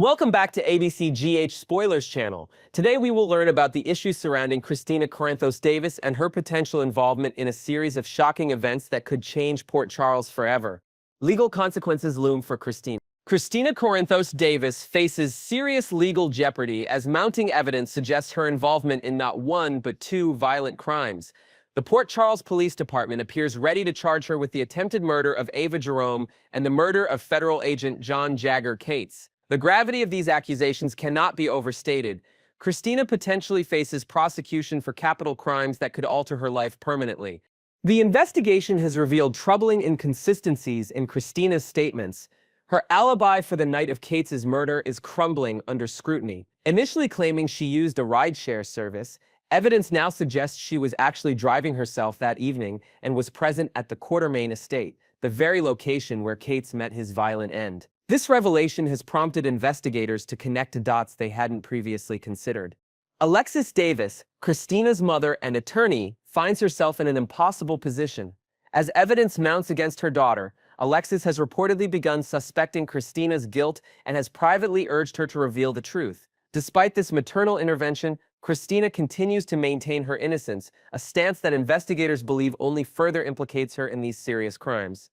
Welcome back to ABC GH Spoilers channel. Today we will learn about the issues surrounding Kristina Davis and her potential involvement in a series of shocking events that could change Port Charles forever. Legal consequences loom for Kristina. Kristina Davis faces serious legal jeopardy as mounting evidence suggests her involvement in not one but two violent crimes. The Port Charles Police Department appears ready to charge her with the attempted murder of Ava Jerome and the murder of federal agent John Jagger Cates. The gravity of these accusations cannot be overstated. Kristina potentially faces prosecution for capital crimes that could alter her life permanently. The investigation has revealed troubling inconsistencies in Kristina's statements. Her alibi for the night of Cates' murder is crumbling under scrutiny. Initially claiming she used a rideshare service, evidence now suggests she was actually driving herself that evening and was present at the Quartermain estate, the very location where Cates met his violent end. This revelation has prompted investigators to connect dots they hadn't previously considered. Alexis Davis, Kristina's mother and attorney, finds herself in an impossible position. As evidence mounts against her daughter, Alexis has reportedly begun suspecting Kristina's guilt and has privately urged her to reveal the truth. Despite this maternal intervention, Kristina continues to maintain her innocence, a stance that investigators believe only further implicates her in these serious crimes.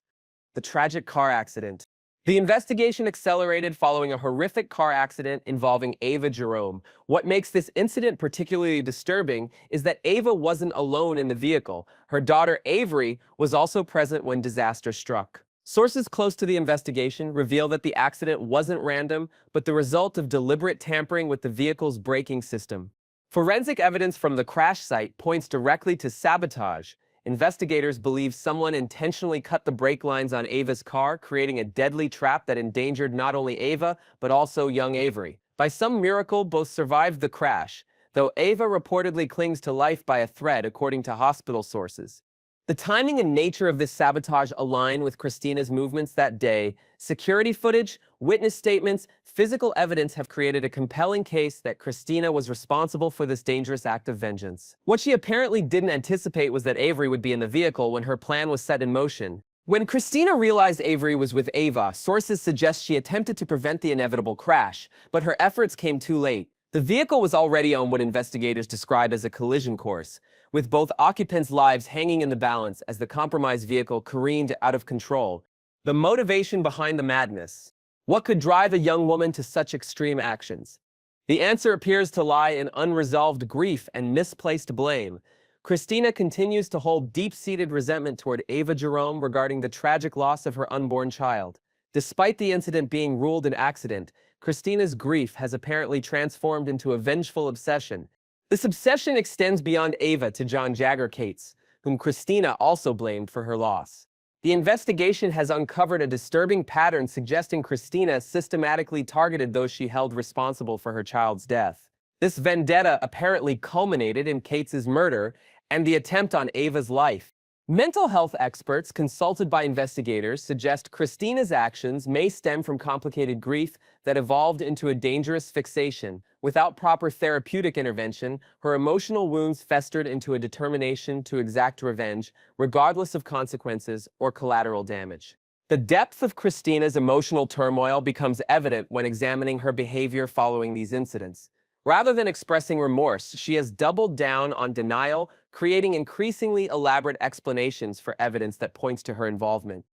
The tragic car accident. The investigation accelerated following a horrific car accident involving Ava Jerome. What makes this incident particularly disturbing is that Ava wasn't alone in the vehicle. Her daughter Avery was also present when disaster struck. Sources close to the investigation reveal that the accident wasn't random, but the result of deliberate tampering with the vehicle's braking system. Forensic evidence from the crash site points directly to sabotage. Investigators believe someone intentionally cut the brake lines on Ava's car, creating a deadly trap that endangered not only Ava, but also young Avery. By some miracle, both survived the crash, though Ava reportedly clings to life by a thread, according to hospital sources. The timing and nature of this sabotage align with Kristina's movements that day. Security footage, witness statements, physical evidence have created a compelling case that Kristina was responsible for this dangerous act of vengeance. What she apparently didn't anticipate was that Avery would be in the vehicle when her plan was set in motion. When Kristina realized Avery was with Ava, sources suggest she attempted to prevent the inevitable crash, but her efforts came too late. The vehicle was already on what investigators describe as a collision course, with both occupants' lives hanging in the balance as the compromised vehicle careened out of control. The motivation behind the madness. What could drive a young woman to such extreme actions? The answer appears to lie in unresolved grief and misplaced blame. Kristina continues to hold deep-seated resentment toward Ava Jerome regarding the tragic loss of her unborn child. Despite the incident being ruled an accident, Kristina's grief has apparently transformed into a vengeful obsession. This obsession extends beyond Ava to John Jagger Cates, whom Kristina also blamed for her loss. The investigation has uncovered a disturbing pattern suggesting Kristina systematically targeted those she held responsible for her child's death. This vendetta apparently culminated in Cates' murder and the attempt on Ava's life. Mental health experts consulted by investigators suggest Kristina's actions may stem from complicated grief that evolved into a dangerous fixation. Without proper therapeutic intervention, her emotional wounds festered into a determination to exact revenge, regardless of consequences or collateral damage. The depth of Kristina's emotional turmoil becomes evident when examining her behavior following these incidents. Rather than expressing remorse, she has doubled down on denial, creating increasingly elaborate explanations for evidence that points to her involvement.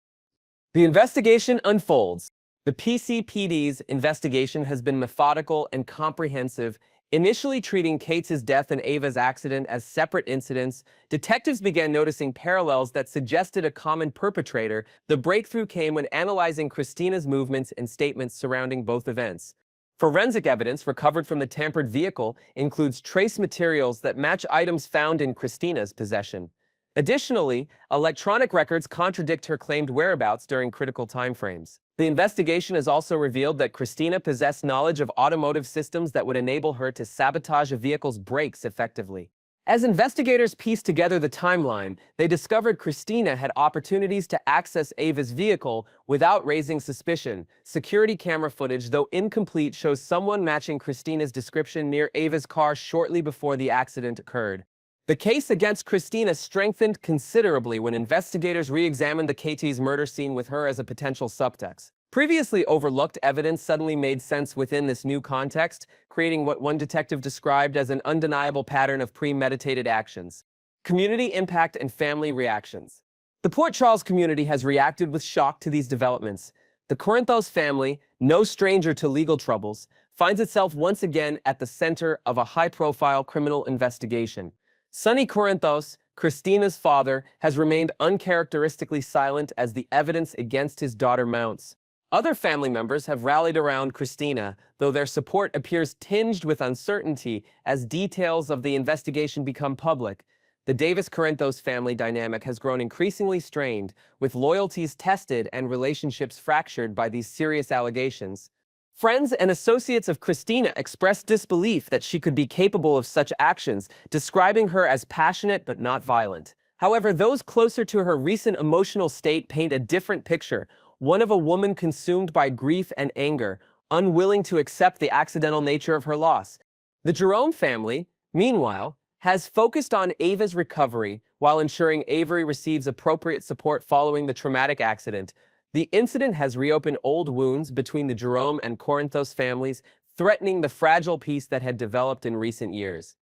The investigation unfolds. The PCPD's investigation has been methodical and comprehensive. Initially treating Cates' death and Ava's accident as separate incidents, detectives began noticing parallels that suggested a common perpetrator. The breakthrough came when analyzing Kristina's movements and statements surrounding both events. Forensic evidence recovered from the tampered vehicle includes trace materials that match items found in Kristina's possession. Additionally, electronic records contradict her claimed whereabouts during critical timeframes. The investigation has also revealed that Kristina possessed knowledge of automotive systems that would enable her to sabotage a vehicle's brakes effectively. As investigators pieced together the timeline, they discovered Kristina had opportunities to access Ava's vehicle without raising suspicion. Security camera footage, though incomplete, shows someone matching Kristina's description near Ava's car shortly before the accident occurred. The case against Kristina strengthened considerably when investigators re-examined the Cates murder scene with her as a potential subtext. Previously overlooked evidence suddenly made sense within this new context, creating what one detective described as an undeniable pattern of premeditated actions. Community impact and family reactions. The Port Charles community has reacted with shock to these developments. The Corinthos family, no stranger to legal troubles, finds itself once again at the center of a high-profile criminal investigation. Sonny Corinthos, Kristina's father, has remained uncharacteristically silent as the evidence against his daughter mounts. Other family members have rallied around Kristina, though their support appears tinged with uncertainty as details of the investigation become public. The Davis-Corinthos family dynamic has grown increasingly strained, with loyalties tested and relationships fractured by these serious allegations. Friends and associates of Kristina expressed disbelief that she could be capable of such actions, describing her as passionate but not violent. However, those closer to her recent emotional state paint a different picture, one of a woman consumed by grief and anger, unwilling to accept the accidental nature of her loss. The Jerome family, meanwhile, has focused on Ava's recovery while ensuring Avery receives appropriate support following the traumatic accident. The incident has reopened old wounds between the Jerome and Corinthos families, threatening the fragile peace that had developed in recent years.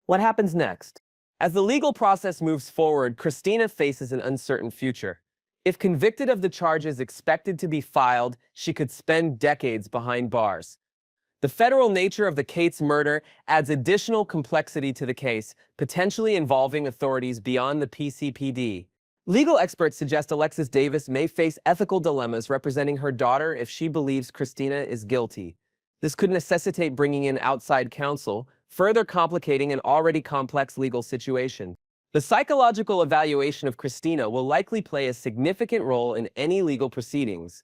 What happens next? As the legal process moves forward, Kristina faces an uncertain future. If convicted of the charges expected to be filed, she could spend decades behind bars. The federal nature of the Cates murder adds additional complexity to the case, potentially involving authorities beyond the PCPD. Legal experts suggest Alexis Davis may face ethical dilemmas representing her daughter if she believes Kristina is guilty. This could necessitate bringing in outside counsel, further complicating an already complex legal situation. The psychological evaluation of Kristina will likely play a significant role in any legal proceedings.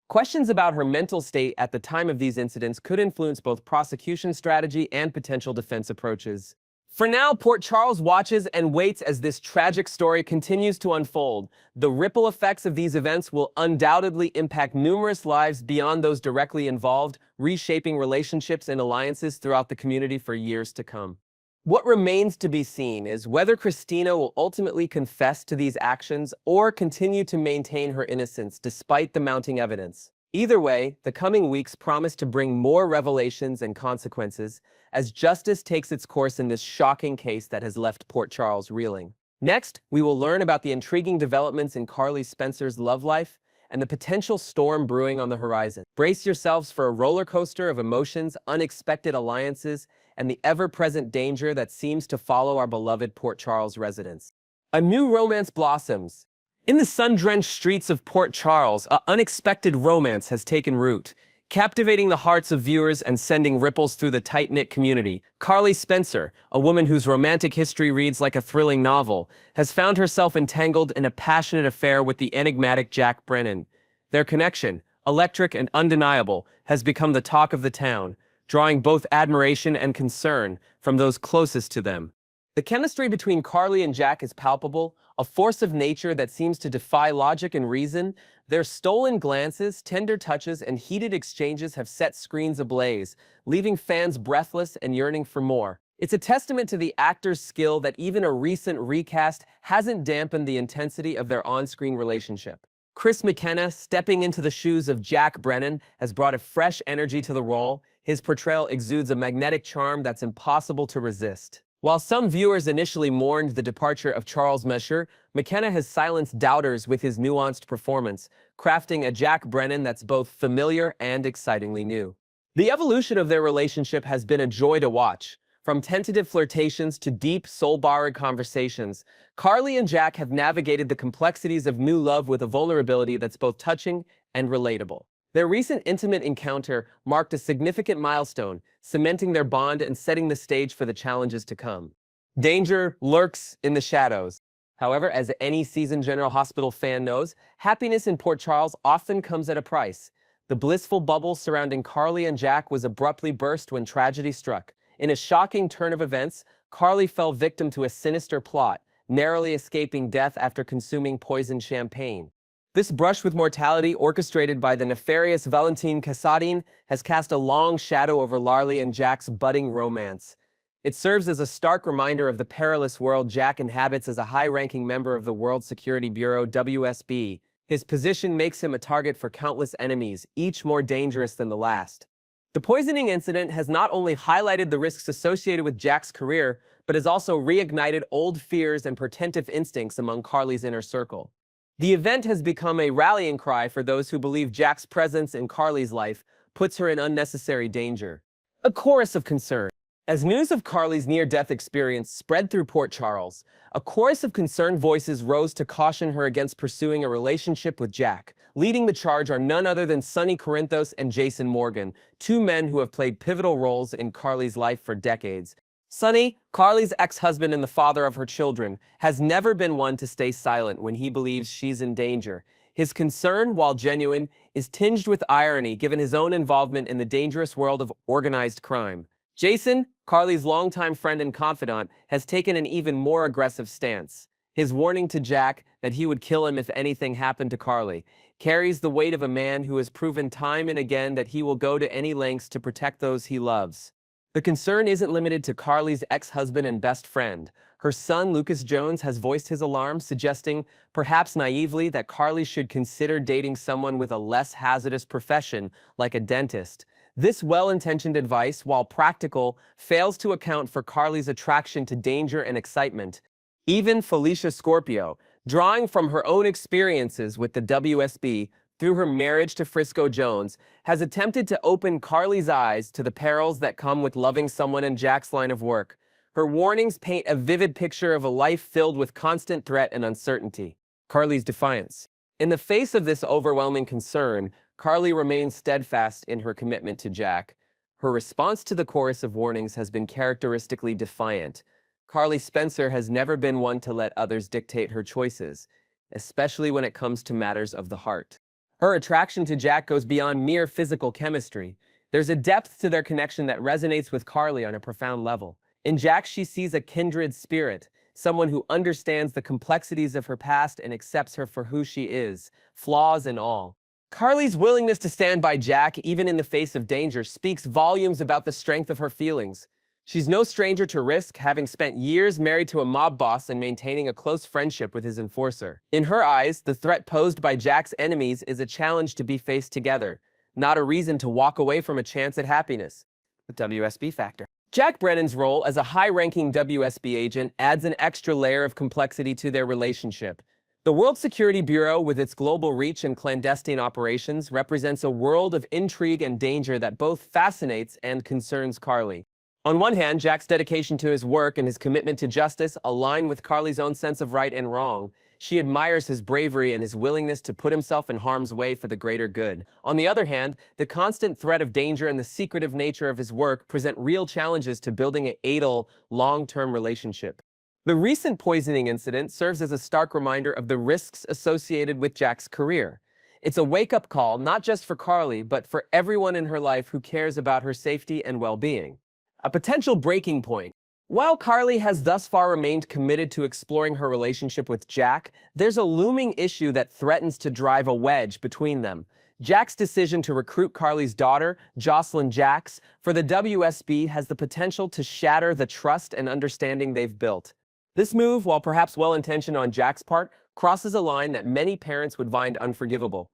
Questions about her mental state at the time of these incidents could influence both prosecution strategy and potential defense approaches. For now, Port Charles watches and waits as this tragic story continues to unfold. The ripple effects of these events will undoubtedly impact numerous lives beyond those directly involved, reshaping relationships and alliances throughout the community for years to come. What remains to be seen is whether Kristina will ultimately confess to these actions or continue to maintain her innocence despite the mounting evidence. Either way, the coming weeks promise to bring more revelations and consequences as justice takes its course in this shocking case that has left Port Charles reeling. Next, we will learn about the intriguing developments in Carly Spencer's love life and the potential storm brewing on the horizon. Brace yourselves for a roller coaster of emotions, unexpected alliances, and the ever-present danger that seems to follow our beloved Port Charles residents. A new romance blossoms. In the sun-drenched streets of Port Charles, an unexpected romance has taken root, captivating the hearts of viewers and sending ripples through the tight-knit community. Carly Spencer, a woman whose romantic history reads like a thrilling novel, has found herself entangled in a passionate affair with the enigmatic Jack Brennan. Their connection, electric and undeniable, has become the talk of the town, drawing both admiration and concern from those closest to them. The chemistry between Carly and Jack is palpable, a force of nature that seems to defy logic and reason. Their stolen glances, tender touches, and heated exchanges have set screens ablaze, leaving fans breathless and yearning for more. It's a testament to the actors' skill that even a recent recast hasn't dampened the intensity of their on-screen relationship. Chris McKenna, stepping into the shoes of Jack Brennan, has brought a fresh energy to the role. His portrayal exudes a magnetic charm that's impossible to resist. While some viewers initially mourned the departure of Charles Mesher, McKenna has silenced doubters with his nuanced performance, crafting a Jack Brennan that's both familiar and excitingly new. The evolution of their relationship has been a joy to watch. From tentative flirtations to deep, soul-borrowed conversations, Carly and Jack have navigated the complexities of new love with a vulnerability that's both touching and relatable. Their recent intimate encounter marked a significant milestone, cementing their bond and setting the stage for the challenges to come. Danger lurks in the shadows. However, as any seasoned General Hospital fan knows, happiness in Port Charles often comes at a price. The blissful bubble surrounding Carly and Jack was abruptly burst when tragedy struck. In a shocking turn of events, Carly fell victim to a sinister plot, narrowly escaping death after consuming poisoned champagne. This brush with mortality, orchestrated by the nefarious Valentine Cassadine, has cast a long shadow over Larly and Jack's budding romance. It serves as a stark reminder of the perilous world Jack inhabits as a high-ranking member of the World Security Bureau (WSB). His position makes him a target for countless enemies, each more dangerous than the last. The poisoning incident has not only highlighted the risks associated with Jack's career, but has also reignited old fears and portentive instincts among Carly's inner circle. The event has become a rallying cry for those who believe Jack's presence in Carly's life puts her in unnecessary danger. A chorus of concern. As news of Carly's near-death experience spread through Port Charles, a chorus of concerned voices rose to caution her against pursuing a relationship with Jack. Leading the charge are none other than Sonny Corinthos and Jason Morgan, two men who have played pivotal roles in Carly's life for decades. Sonny, Carly's ex-husband and the father of her children, has never been one to stay silent when he believes she's in danger. His concern, while genuine, is tinged with irony given his own involvement in the dangerous world of organized crime. Jason, Carly's longtime friend and confidant, has taken an even more aggressive stance. His warning to Jack that he would kill him if anything happened to Carly carries the weight of a man who has proven time and again that he will go to any lengths to protect those he loves. The concern isn't limited to Carly's ex-husband and best friend. Her son, Lucas Jones, has voiced his alarm, suggesting, perhaps naively, that Carly should consider dating someone with a less hazardous profession, like a dentist. This well-intentioned advice, while practical, fails to account for Carly's attraction to danger and excitement. Even Felicia Scorpio, drawing from her own experiences with the WSB through her marriage to Frisco Jones, has attempted to open Carly's eyes to the perils that come with loving someone in Jack's line of work. Her warnings paint a vivid picture of a life filled with constant threat and uncertainty. Carly's defiance. In the face of this overwhelming concern, Carly remains steadfast in her commitment to Jack. Her response to the chorus of warnings has been characteristically defiant. Carly Spencer has never been one to let others dictate her choices, especially when it comes to matters of the heart. Her attraction to Jack goes beyond mere physical chemistry. There's a depth to their connection that resonates with Carly on a profound level. In Jack, she sees a kindred spirit, someone who understands the complexities of her past and accepts her for who she is, flaws and all. Carly's willingness to stand by Jack, even in the face of danger, speaks volumes about the strength of her feelings. She's no stranger to risk, having spent years married to a mob boss and maintaining a close friendship with his enforcer. In her eyes, the threat posed by Jack's enemies is a challenge to be faced together, not a reason to walk away from a chance at happiness. The WSB factor. Jack Brennan's role as a high-ranking WSB agent adds an extra layer of complexity to their relationship. The World Security Bureau, with its global reach and clandestine operations, represents a world of intrigue and danger that both fascinates and concerns Carly. On one hand, Jack's dedication to his work and his commitment to justice align with Carly's own sense of right and wrong. She admires his bravery and his willingness to put himself in harm's way for the greater good. On the other hand, the constant threat of danger and the secretive nature of his work present real challenges to building an idle, long-term relationship. The recent poisoning incident serves as a stark reminder of the risks associated with Jack's career. It's a wake-up call not just for Carly, but for everyone in her life who cares about her safety and well-being. A potential breaking point. While Carly has thus far remained committed to exploring her relationship with Jack, there's a looming issue that threatens to drive a wedge between them. Jack's decision to recruit Carly's daughter, Jocelyn Jacks, for the WSB has the potential to shatter the trust and understanding they've built. This move, while perhaps well-intentioned on Jack's part, crosses a line that many parents would find unforgivable.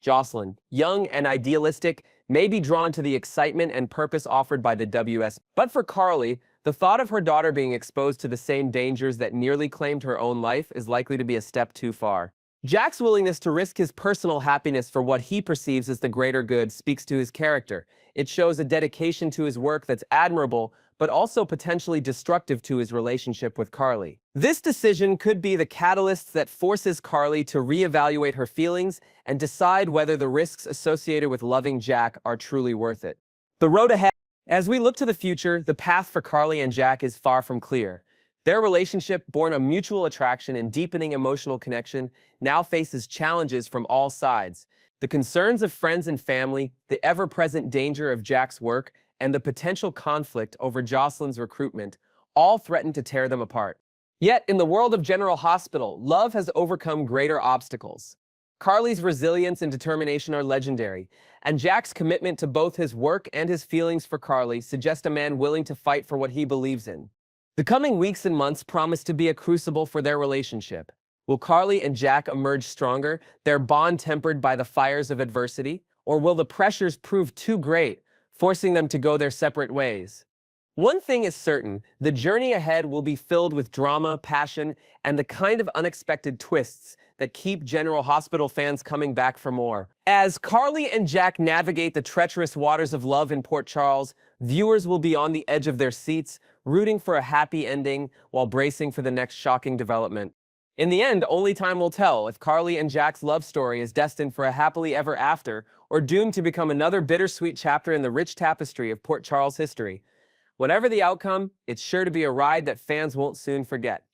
Jocelyn, young and idealistic, may be drawn to the excitement and purpose offered by the WS. But for Carly, the thought of her daughter being exposed to the same dangers that nearly claimed her own life is likely to be a step too far. Jack's willingness to risk his personal happiness for what he perceives as the greater good speaks to his character. It shows a dedication to his work that's admirable, but also potentially destructive to his relationship with Carly. This decision could be the catalyst that forces Carly to reevaluate her feelings and decide whether the risks associated with loving Jack are truly worth it. The road ahead. As we look to the future, the path for Carly and Jack is far from clear. Their relationship, born of mutual attraction and deepening emotional connection, now faces challenges from all sides. The concerns of friends and family, the ever-present danger of Jack's work, and the potential conflict over Jocelyn's recruitment all threaten to tear them apart. Yet, in the world of General Hospital, love has overcome greater obstacles. Carly's resilience and determination are legendary, and Jack's commitment to both his work and his feelings for Carly suggest a man willing to fight for what he believes in. The coming weeks and months promise to be a crucible for their relationship. Will Carly and Jack emerge stronger, their bond tempered by the fires of adversity? Or will the pressures prove too great, forcing them to go their separate ways? One thing is certain, the journey ahead will be filled with drama, passion, and the kind of unexpected twists that keep General Hospital fans coming back for more. As Carly and Jack navigate the treacherous waters of love in Port Charles, viewers will be on the edge of their seats, rooting for a happy ending while bracing for the next shocking development. In the end, only time will tell if Carly and Jack's love story is destined for a happily ever after or doomed to become another bittersweet chapter in the rich tapestry of Port Charles history. Whatever the outcome, it's sure to be a ride that fans won't soon forget.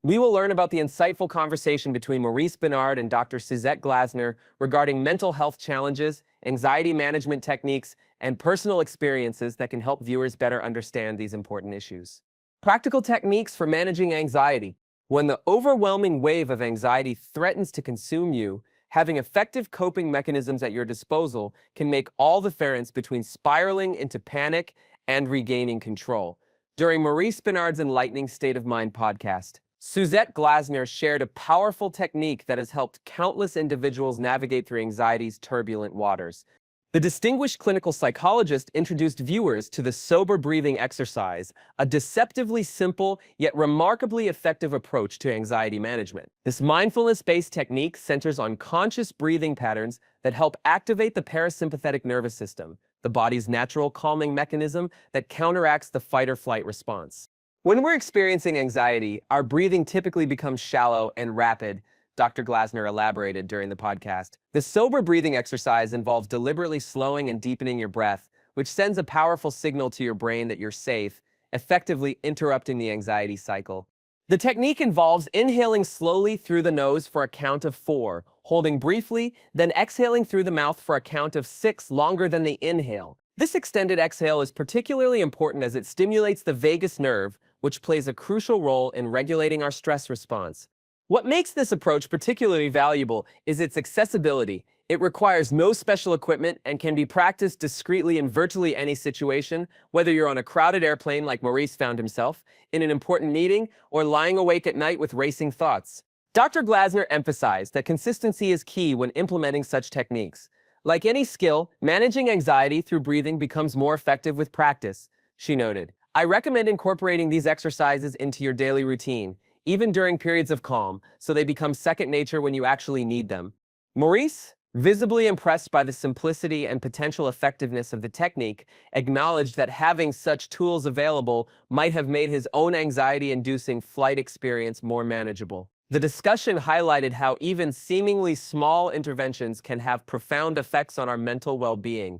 We will learn about the insightful conversation between Maurice Bernard and Dr. Suzette Glasner regarding mental health challenges, anxiety management techniques, and personal experiences that can help viewers better understand these important issues. Practical techniques for managing anxiety. When the overwhelming wave of anxiety threatens to consume you, having effective coping mechanisms at your disposal can make all the difference between spiraling into panic and regaining control. During Maurice Bernard's Enlightening State of Mind podcast, Suzette Glasner shared a powerful technique that has helped countless individuals navigate through anxiety's turbulent waters. The distinguished clinical psychologist introduced viewers to the sober breathing exercise, a deceptively simple yet remarkably effective approach to anxiety management. This mindfulness-based technique centers on conscious breathing patterns that help activate the parasympathetic nervous system, the body's natural calming mechanism that counteracts the fight-or-flight response. When we're experiencing anxiety, our breathing typically becomes shallow and rapid, Dr. Glasner elaborated during the podcast. The sober breathing exercise involves deliberately slowing and deepening your breath, which sends a powerful signal to your brain that you're safe, effectively interrupting the anxiety cycle. The technique involves inhaling slowly through the nose for a count of 4, holding briefly, then exhaling through the mouth for a count of 6 longer than the inhale. This extended exhale is particularly important as it stimulates the vagus nerve, which plays a crucial role in regulating our stress response. What makes this approach particularly valuable is its accessibility. It requires no special equipment and can be practiced discreetly in virtually any situation, whether you're on a crowded airplane like Maurice found himself, in an important meeting, or lying awake at night with racing thoughts. Dr. Glasner emphasized that consistency is key when implementing such techniques. Like any skill, managing anxiety through breathing becomes more effective with practice, she noted. I recommend incorporating these exercises into your daily routine, even during periods of calm, so they become second nature when you actually need them. Maurice, visibly impressed by the simplicity and potential effectiveness of the technique, acknowledged that having such tools available might have made his own anxiety-inducing flight experience more manageable. The discussion highlighted how even seemingly small interventions can have profound effects on our mental well-being.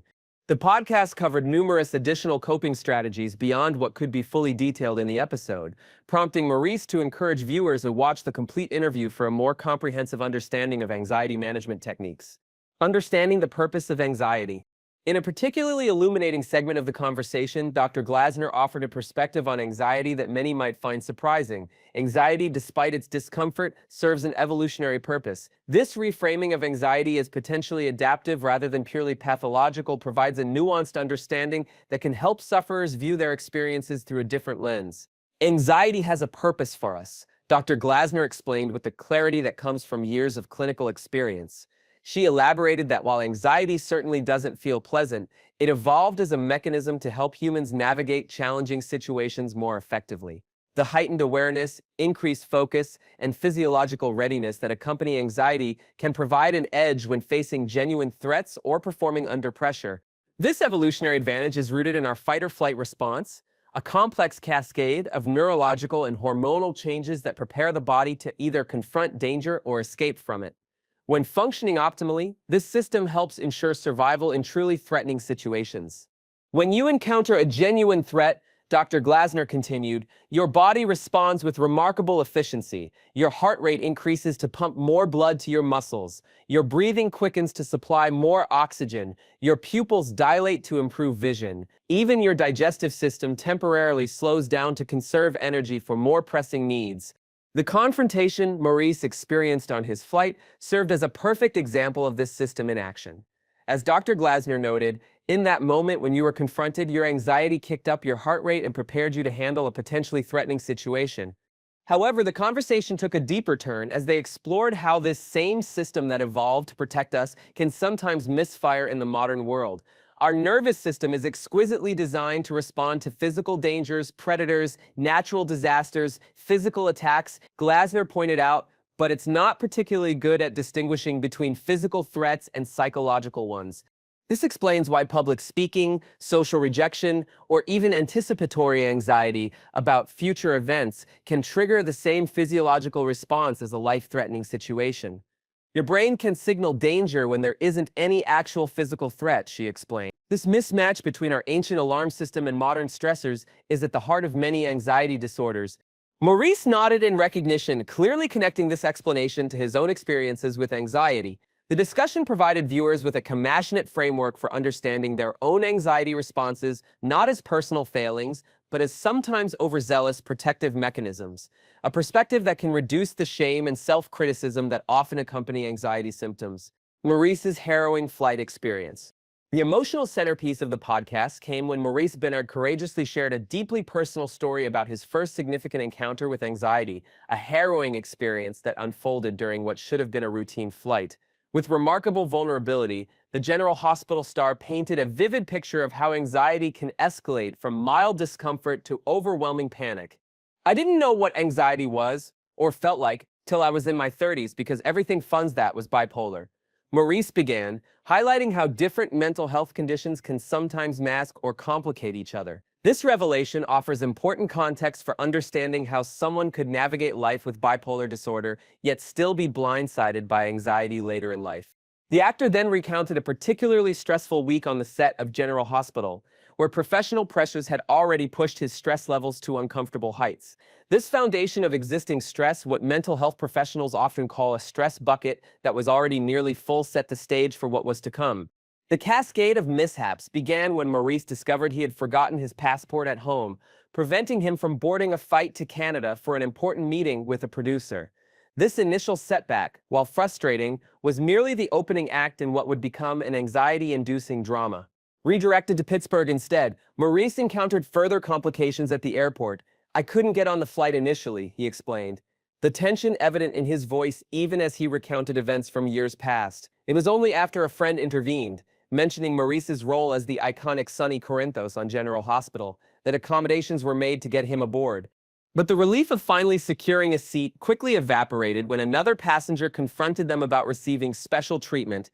The podcast covered numerous additional coping strategies beyond what could be fully detailed in the episode, prompting Maurice to encourage viewers to watch the complete interview for a more comprehensive understanding of anxiety management techniques. Understanding the purpose of anxiety. In a particularly illuminating segment of the conversation, Dr. Glasner offered a perspective on anxiety that many might find surprising. Anxiety, despite its discomfort, serves an evolutionary purpose. This reframing of anxiety as potentially adaptive rather than purely pathological provides a nuanced understanding that can help sufferers view their experiences through a different lens. Anxiety has a purpose for us, Dr. Glasner explained with the clarity that comes from years of clinical experience. She elaborated that while anxiety certainly doesn't feel pleasant, it evolved as a mechanism to help humans navigate challenging situations more effectively. The heightened awareness, increased focus, and physiological readiness that accompany anxiety can provide an edge when facing genuine threats or performing under pressure. This evolutionary advantage is rooted in our fight-or-flight response, a complex cascade of neurological and hormonal changes that prepare the body to either confront danger or escape from it. When functioning optimally, this system helps ensure survival in truly threatening situations. When you encounter a genuine threat, Dr. Glasner continued, your body responds with remarkable efficiency. Your heart rate increases to pump more blood to your muscles. Your breathing quickens to supply more oxygen. Your pupils dilate to improve vision. Even your digestive system temporarily slows down to conserve energy for more pressing needs. The confrontation Maurice experienced on his flight served as a perfect example of this system in action. As Dr. Glasner noted, in that moment when you were confronted, your anxiety kicked up your heart rate and prepared you to handle a potentially threatening situation. However, the conversation took a deeper turn as they explored how this same system that evolved to protect us can sometimes misfire in the modern world. Our nervous system is exquisitely designed to respond to physical dangers, predators, natural disasters, physical attacks, Glasner pointed out, but it's not particularly good at distinguishing between physical threats and psychological ones. This explains why public speaking, social rejection, or even anticipatory anxiety about future events can trigger the same physiological response as a life-threatening situation. Your brain can signal danger when there isn't any actual physical threat, she explained. This mismatch between our ancient alarm system and modern stressors is at the heart of many anxiety disorders. Maurice nodded in recognition, clearly connecting this explanation to his own experiences with anxiety. The discussion provided viewers with a compassionate framework for understanding their own anxiety responses, not as personal failings, but as sometimes overzealous protective mechanisms, a perspective that can reduce the shame and self-criticism that often accompany anxiety symptoms. Maurice's harrowing flight experience. The emotional centerpiece of the podcast came when Maurice Bernard courageously shared a deeply personal story about his first significant encounter with anxiety, a harrowing experience that unfolded during what should have been a routine flight. With remarkable vulnerability, the General Hospital star painted a vivid picture of how anxiety can escalate from mild discomfort to overwhelming panic. I didn't know what anxiety was, or felt like, till I was in my 30s because everything funds that was bipolar. Maurice began, highlighting how different mental health conditions can sometimes mask or complicate each other. This revelation offers important context for understanding how someone could navigate life with bipolar disorder, yet still be blindsided by anxiety later in life. The actor then recounted a particularly stressful week on the set of General Hospital, where professional pressures had already pushed his stress levels to uncomfortable heights. This foundation of existing stress, what mental health professionals often call a stress bucket that was already nearly full, set the stage for what was to come. The cascade of mishaps began when Maurice discovered he had forgotten his passport at home, preventing him from boarding a flight to Canada for an important meeting with a producer. This initial setback, while frustrating, was merely the opening act in what would become an anxiety-inducing drama. Redirected to Pittsburgh instead, Maurice encountered further complications at the airport. "I couldn't get on the flight initially," he explained, the tension evident in his voice even as he recounted events from years past. It was only after a friend intervened, mentioning Maurice's role as the iconic Sonny Corinthos on General Hospital, that accommodations were made to get him aboard. But the relief of finally securing a seat quickly evaporated when another passenger confronted them about receiving special treatment.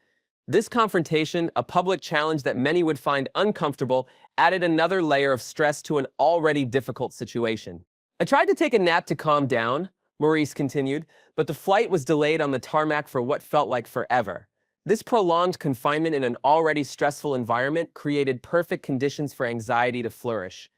This confrontation, a public challenge that many would find uncomfortable, added another layer of stress to an already difficult situation. "I tried to take a nap to calm down," Maurice continued, "but the flight was delayed on the tarmac for what felt like forever. This prolonged confinement in an already stressful environment created perfect conditions for anxiety to flourish."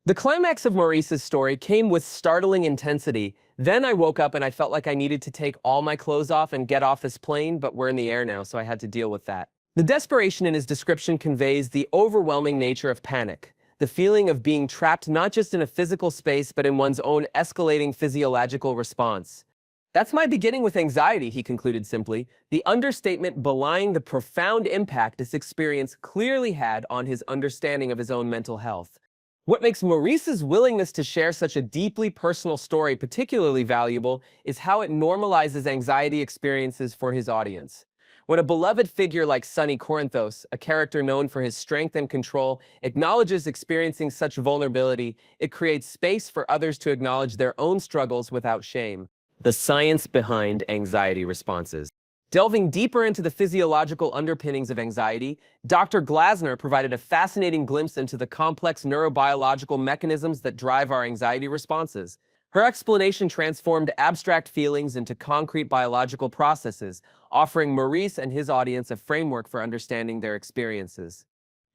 The climax of Maurice's story came with startling intensity. "Then I woke up and I felt like I needed to take all my clothes off and get off this plane, but we're in the air now, so I had to deal with that." The desperation in his description conveys the overwhelming nature of panic, the feeling of being trapped not just in a physical space, but in one's own escalating physiological response. "That's my beginning with anxiety," he concluded simply, the understatement belying the profound impact this experience clearly had on his understanding of his own mental health. What makes Maurice's willingness to share such a deeply personal story particularly valuable is how it normalizes anxiety experiences for his audience. When a beloved figure like Sonny Corinthos, a character known for his strength and control, acknowledges experiencing such vulnerability, it creates space for others to acknowledge their own struggles without shame. The science behind anxiety responses. Delving deeper into the physiological underpinnings of anxiety, Dr. Glasner provided a fascinating glimpse into the complex neurobiological mechanisms that drive our anxiety responses. Her explanation transformed abstract feelings into concrete biological processes, offering Maurice and his audience a framework for understanding their experiences.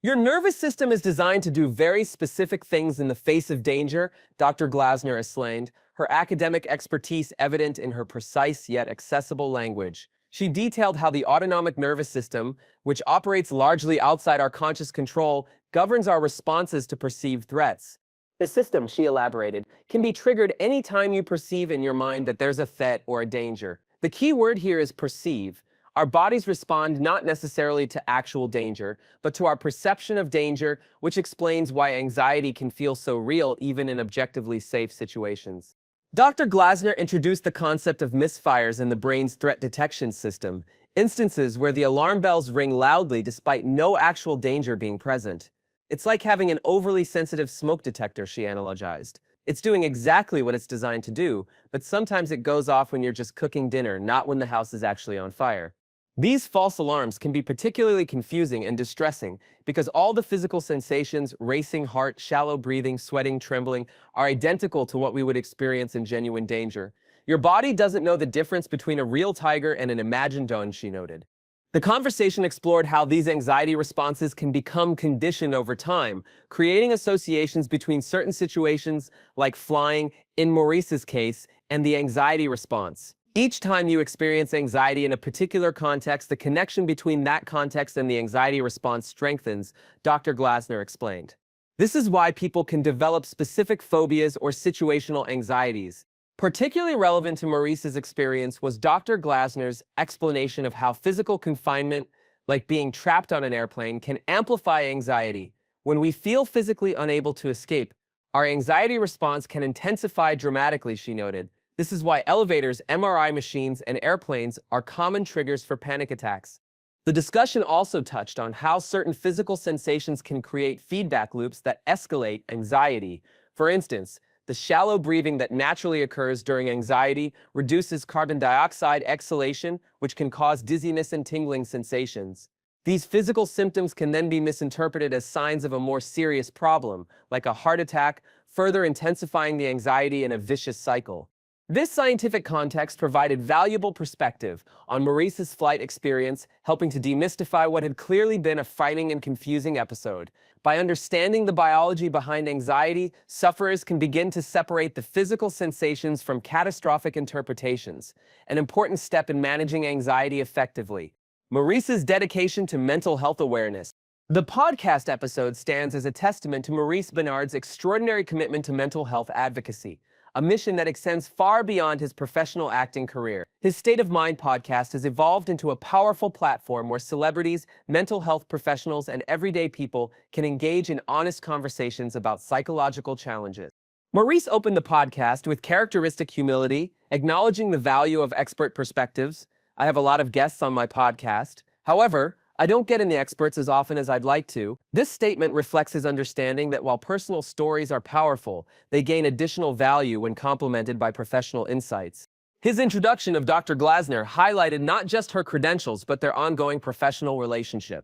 "Your nervous system is designed to do very specific things in the face of danger," Dr. Glasner explained, her academic expertise evident in her precise yet accessible language. She detailed how the autonomic nervous system, which operates largely outside our conscious control, governs our responses to perceived threats. The system, she elaborated, can be triggered any time you perceive in your mind that there's a threat or a danger. The key word here is perceive. Our bodies respond not necessarily to actual danger, but to our perception of danger, which explains why anxiety can feel so real even in objectively safe situations. Dr. Glasner introduced the concept of misfires in the brain's threat detection system, instances where the alarm bells ring loudly despite no actual danger being present. It's like having an overly sensitive smoke detector, she analogized. It's doing exactly what it's designed to do, but sometimes it goes off when you're just cooking dinner, not when the house is actually on fire. These false alarms can be particularly confusing and distressing because all the physical sensations, racing heart, shallow breathing, sweating, trembling, are identical to what we would experience in genuine danger. Your body doesn't know the difference between a real tiger and an imagined one, she noted. The conversation explored how these anxiety responses can become conditioned over time, creating associations between certain situations, like flying, in Maurice's case, and the anxiety response. Each time you experience anxiety in a particular context, the connection between that context and the anxiety response strengthens, Dr. Glasner explained. This is why people can develop specific phobias or situational anxieties. Particularly relevant to Maurice's experience was Dr. Glasner's explanation of how physical confinement, like being trapped on an airplane, can amplify anxiety. When we feel physically unable to escape, our anxiety response can intensify dramatically, she noted. This is why elevators, MRI machines, and airplanes are common triggers for panic attacks. The discussion also touched on how certain physical sensations can create feedback loops that escalate anxiety. For instance, the shallow breathing that naturally occurs during anxiety reduces carbon dioxide exhalation, which can cause dizziness and tingling sensations. These physical symptoms can then be misinterpreted as signs of a more serious problem, like a heart attack, further intensifying the anxiety in a vicious cycle. This scientific context provided valuable perspective on Maurice's flight experience, helping to demystify what had clearly been a frightening and confusing episode. By understanding the biology behind anxiety, sufferers can begin to separate the physical sensations from catastrophic interpretations, an important step in managing anxiety effectively. Maurice's dedication to mental health awareness. The podcast episode stands as a testament to Maurice Benard's extraordinary commitment to mental health advocacy, a mission that extends far beyond his professional acting career. His State of Mind podcast has evolved into a powerful platform where celebrities, mental health professionals, and everyday people can engage in honest conversations about psychological challenges. Maurice opened the podcast with characteristic humility, acknowledging the value of expert perspectives. I have a lot of guests on my podcast. However, I don't get in the experts as often as I'd like to. This statement reflects his understanding that while personal stories are powerful, they gain additional value when complemented by professional insights. His introduction of Dr. Glasner highlighted not just her credentials, but their ongoing professional relationship.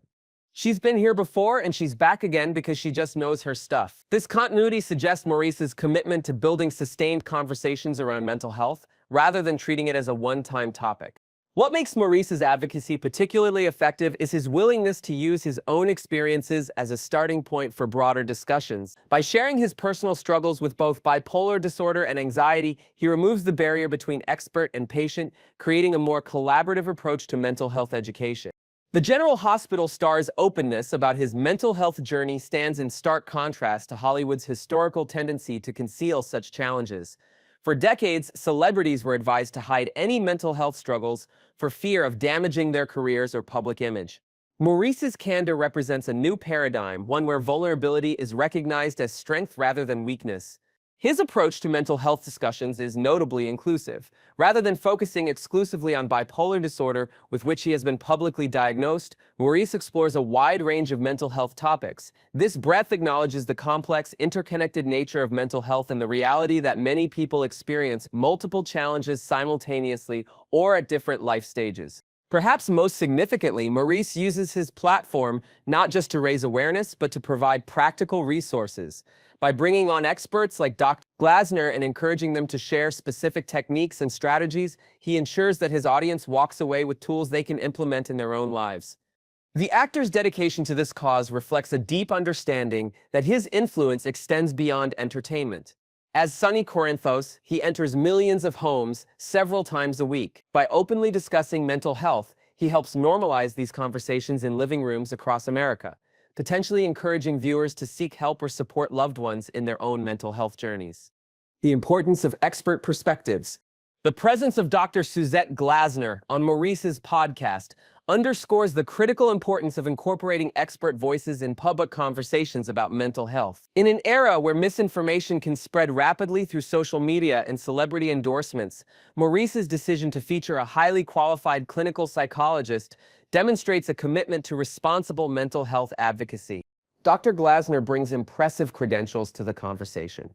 She's been here before and she's back again because she just knows her stuff. This continuity suggests Maurice's commitment to building sustained conversations around mental health, rather than treating it as a one-time topic. What makes Maurice's advocacy particularly effective is his willingness to use his own experiences as a starting point for broader discussions. By sharing his personal struggles with both bipolar disorder and anxiety, he removes the barrier between expert and patient, creating a more collaborative approach to mental health education. The General Hospital star's openness about his mental health journey stands in stark contrast to Hollywood's historical tendency to conceal such challenges. For decades, celebrities were advised to hide any mental health struggles for fear of damaging their careers or public image. Maurice's candor represents a new paradigm, one where vulnerability is recognized as strength rather than weakness. His approach to mental health discussions is notably inclusive. Rather than focusing exclusively on bipolar disorder, with which he has been publicly diagnosed, Maurice explores a wide range of mental health topics. This breadth acknowledges the complex, interconnected nature of mental health and the reality that many people experience multiple challenges simultaneously or at different life stages. Perhaps most significantly, Maurice uses his platform not just to raise awareness, but to provide practical resources. By bringing on experts like Dr. Glasner and encouraging them to share specific techniques and strategies, he ensures that his audience walks away with tools they can implement in their own lives. The actor's dedication to this cause reflects a deep understanding that his influence extends beyond entertainment. As Sonny Corinthos, he enters millions of homes several times a week. By openly discussing mental health, he helps normalize these conversations in living rooms across America, potentially encouraging viewers to seek help or support loved ones in their own mental health journeys. The importance of expert perspectives. The presence of Dr. Suzette Glasner on Maurice's podcast underscores the critical importance of incorporating expert voices in public conversations about mental health. In an era where misinformation can spread rapidly through social media and celebrity endorsements, Maurice's decision to feature a highly qualified clinical psychologist demonstrates a commitment to responsible mental health advocacy. Dr. Glasner brings impressive credentials to the conversation.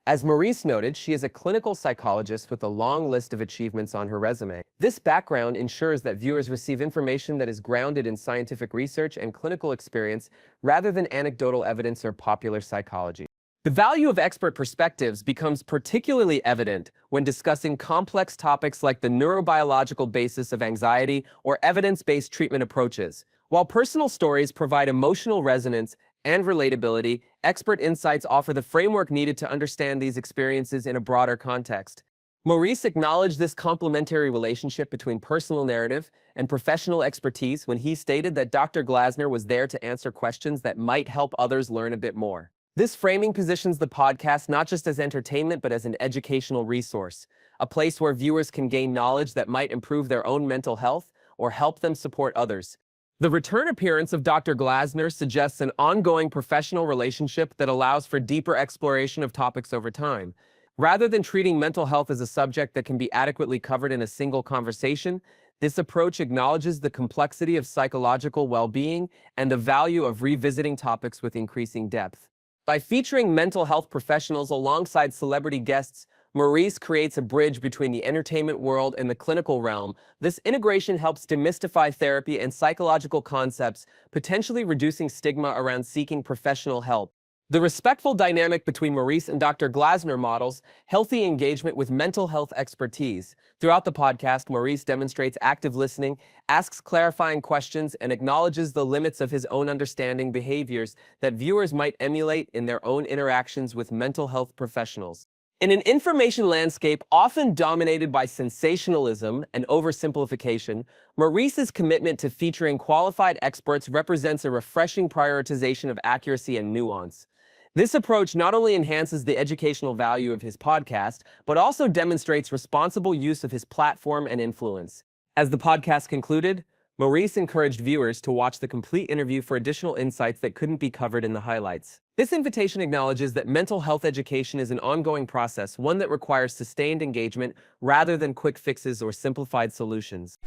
As Maurice noted, she is a clinical psychologist with a long list of achievements on her resume. This background ensures that viewers receive information that is grounded in scientific research and clinical experience rather than anecdotal evidence or popular psychology. The value of expert perspectives becomes particularly evident when discussing complex topics like the neurobiological basis of anxiety or evidence-based treatment approaches. While personal stories provide emotional resonance and relatability, expert insights offer the framework needed to understand these experiences in a broader context. Maurice acknowledged this complementary relationship between personal narrative and professional expertise when he stated that Dr. Glasner was there to answer questions that might help others learn a bit more. This framing positions the podcast not just as entertainment but as an educational resource, a place where viewers can gain knowledge that might improve their own mental health or help them support others. The return appearance of Dr. Glasner suggests an ongoing professional relationship that allows for deeper exploration of topics over time. Rather than treating mental health as a subject that can be adequately covered in a single conversation, this approach acknowledges the complexity of psychological well-being and the value of revisiting topics with increasing depth. By featuring mental health professionals alongside celebrity guests, Maurice creates a bridge between the entertainment world and the clinical realm. This integration helps demystify therapy and psychological concepts, potentially reducing stigma around seeking professional help. The respectful dynamic between Maurice and Dr. Glasner models healthy engagement with mental health expertise. Throughout the podcast, Maurice demonstrates active listening, asks clarifying questions, and acknowledges the limits of his own understanding behaviors that viewers might emulate in their own interactions with mental health professionals. In an information landscape often dominated by sensationalism and oversimplification, Maurice's commitment to featuring qualified experts represents a refreshing prioritization of accuracy and nuance. This approach not only enhances the educational value of his podcast, but also demonstrates responsible use of his platform and influence. As the podcast concluded, Maurice encouraged viewers to watch the complete interview for additional insights that couldn't be covered in the highlights. This invitation acknowledges that mental health education is an ongoing process, one that requires sustained engagement rather than quick fixes or simplified solutions.